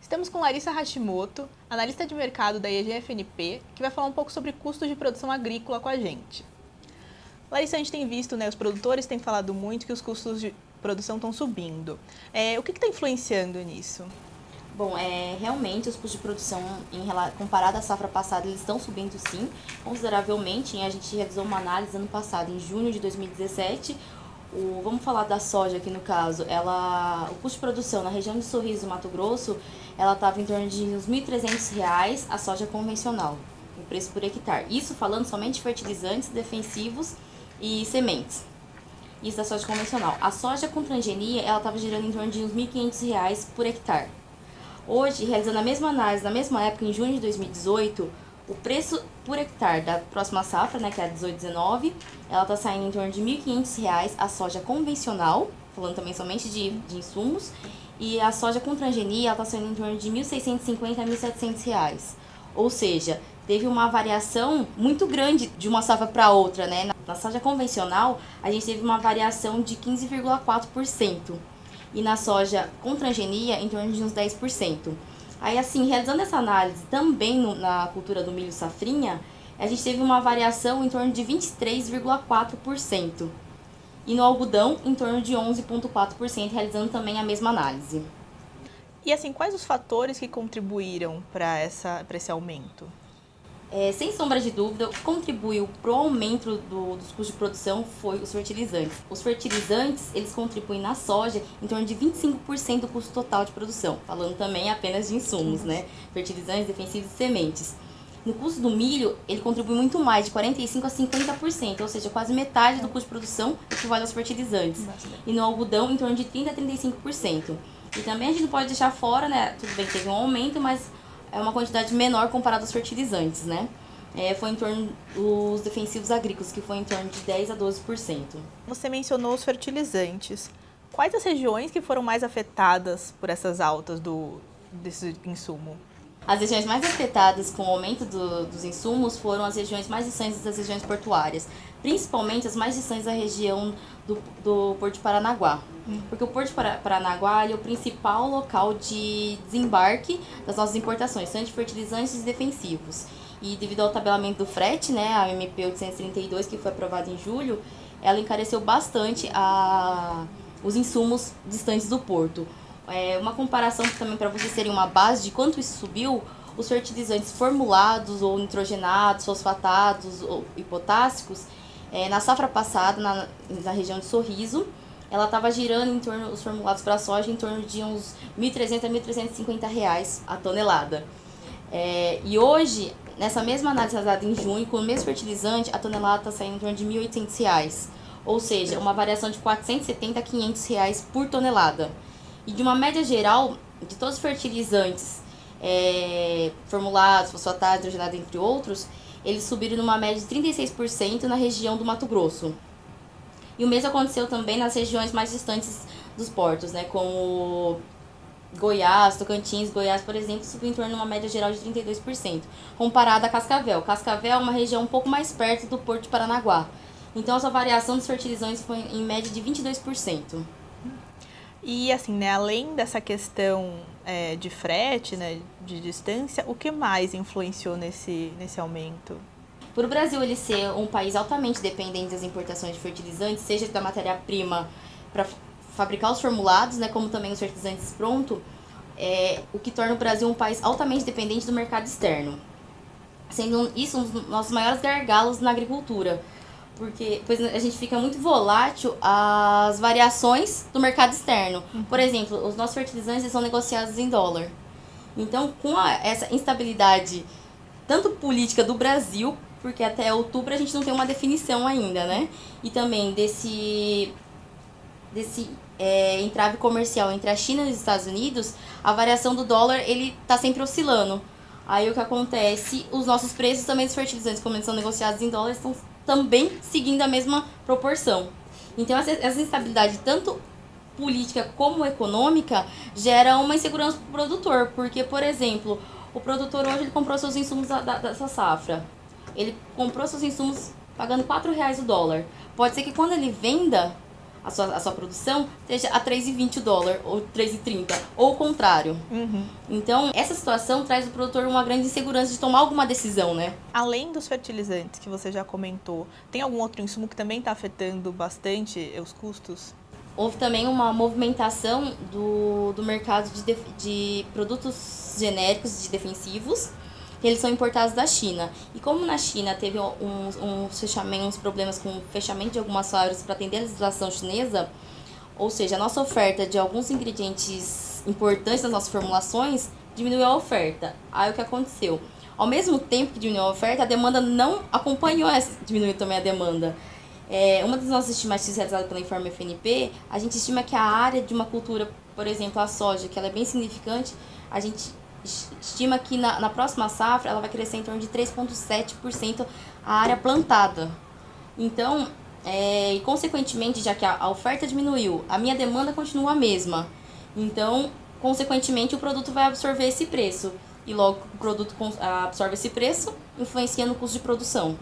Estamos com Larissa Hashimoto, analista de mercado da IEG-FNP, que vai falar um pouco sobre custos de produção agrícola com a gente. Larissa, a gente tem visto, os produtores têm falado muito que os custos de produção estão subindo. O que está influenciando nisso? Bom, realmente os custos de produção, comparado à safra passada, eles estão subindo sim, consideravelmente. A gente realizou uma análise ano passado, em junho de 2017. Vamos falar da soja aqui no caso. O custo de produção na região de Sorriso, Mato Grosso, ela estava em torno de uns R$ 1.300 a soja convencional, o preço por hectare. Isso falando somente de fertilizantes, defensivos e sementes. Isso da soja convencional. A soja com transgenia, ela estava girando em torno de uns R$ 1.500 por hectare. Hoje, realizando a mesma análise, na mesma época, em junho de 2018, o preço por hectare da próxima safra, que é a 18-19, ela está saindo em torno de R$ 1.500 a soja convencional, falando também somente de insumos, e a soja com transgenia, ela está saindo em torno de R$ 1.650 a R$ 1.700. Ou seja, teve uma variação muito grande de uma safra para outra, Na soja convencional, a gente teve uma variação de 15,4%. E na soja com transgenia, em torno de uns 10%. Aí, assim, realizando essa análise também na cultura do milho safrinha, a gente teve uma variação em torno de 23,4%. E no algodão, em torno de 11,4%, realizando também a mesma análise. E, assim, quais os fatores que contribuíram para esse aumento? Sem sombra de dúvida, o que contribuiu para o aumento dos custos de produção foi os fertilizantes. Os fertilizantes, eles contribuem na soja em torno de 25% do custo total de produção, falando também apenas de insumos, Fertilizantes, defensivos e sementes. No custo do milho, ele contribui muito mais, de 45% a 50%, ou seja, quase metade do custo de produção equivale aos fertilizantes. E no algodão, em torno de 30% a 35%. E também a gente não pode deixar fora, tudo bem que teve um aumento, mas é uma quantidade menor comparada aos fertilizantes, Foi em torno dos defensivos agrícolas, que foi em torno de 10% a 12%. Você mencionou os fertilizantes. Quais as regiões que foram mais afetadas por essas altas desse insumo? As regiões mais afetadas com o aumento dos insumos foram as regiões mais distantes das regiões portuárias, principalmente as mais distantes da região do Porto de Paranaguá. Porque o Porto de Paranaguá é o principal local de desembarque das nossas importações, tanto de fertilizantes e defensivos. E devido ao tabelamento do frete, a MP 832, que foi aprovada em julho, ela encareceu bastante os insumos distantes do porto. Uma comparação também para vocês terem uma base de quanto isso subiu, os fertilizantes formulados ou nitrogenados, fosfatados e potássicos, na safra passada, na região de Sorriso, ela estava girando em torno, os formulados para a soja, em torno de uns R$ 1.300 a R$ 1.350 a tonelada. E hoje, nessa mesma análise realizada em junho, com o mesmo fertilizante, a tonelada está saindo em torno de R$ 1.800. Ou seja, uma variação de R$ 470 a R$ 500 por tonelada. E de uma média geral, de todos os fertilizantes formulados, fosfatados, hidrogenados, entre outros, eles subiram numa média de 36% na região do Mato Grosso. E o mesmo aconteceu também nas regiões mais distantes dos portos, como Goiás, Tocantins. Goiás, por exemplo, subiu em torno de uma média geral de 32%, comparado a Cascavel. Cascavel é uma região um pouco mais perto do Porto de Paranaguá. Então, essa variação dos fertilizantes foi em média de 22%. E, assim, além dessa questão de frete, de distância, o que mais influenciou nesse aumento? Por o Brasil ele ser um país altamente dependente das importações de fertilizantes, seja da matéria-prima para fabricar os formulados, como também os fertilizantes prontos, o que torna o Brasil um país altamente dependente do mercado externo. Sendo isso um dos nossos maiores gargalos na agricultura, porque a gente fica muito volátil às variações do mercado externo. Por exemplo, os nossos fertilizantes eles são negociados em dólar. Então, com essa instabilidade, tanto política do Brasil, porque até outubro a gente não tem uma definição ainda, E também desse entrave comercial entre a China e os Estados Unidos, a variação do dólar ele está sempre oscilando. Aí o que acontece, os nossos preços também dos fertilizantes, como eles são negociados em dólares, estão também seguindo a mesma proporção. Então essa instabilidade, tanto política como econômica, gera uma insegurança para o produtor, porque, por exemplo, o produtor hoje ele comprou seus insumos dessa safra. Ele comprou seus insumos pagando R$ 4,00 o dólar. Pode ser que quando ele venda, a sua produção esteja a 3,20 o dólar, ou 3,30, ou o contrário. Então, essa situação traz ao produtor uma grande insegurança de tomar alguma decisão, né? Além dos fertilizantes que você já comentou, tem algum outro insumo que também está afetando bastante os custos? Houve também uma movimentação do mercado de produtos genéricos de defensivos, que eles são importados da China. E como na China teve uns problemas com o fechamento de algumas fábricas para atender a legislação chinesa, ou seja, a nossa oferta de alguns ingredientes importantes nas nossas formulações diminuiu a oferta. Aí o que aconteceu? Ao mesmo tempo que diminuiu a oferta, a demanda não acompanhou, diminuiu também a demanda. Uma das nossas estimativas realizadas pela Informe FNP, a gente estima que a área de uma cultura, por exemplo, a soja, que ela é bem significante, a gente estima que na próxima safra ela vai crescer em torno de 3,7% a área plantada. Então, e consequentemente, já que a oferta diminuiu, a minha demanda continua a mesma. Então, consequentemente, o produto vai absorver esse preço. E logo o produto absorve esse preço, influenciando o custo de produção.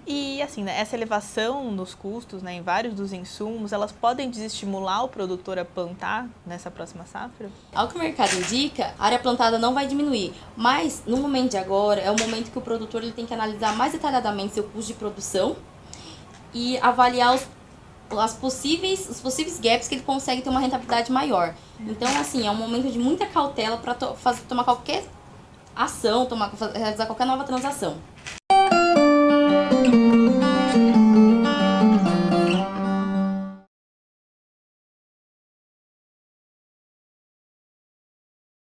E assim, né, essa elevação nos custos, né, em vários dos insumos, elas podem desestimular o produtor a plantar nessa próxima safra? Ao que o mercado indica, a área plantada não vai diminuir, mas no momento de agora é o momento que o produtor ele tem que analisar mais detalhadamente seu custo de produção e avaliar os possíveis gaps que ele consegue ter uma rentabilidade maior. Então, assim, é um momento de muita cautela para tomar qualquer ação, realizar qualquer nova transação.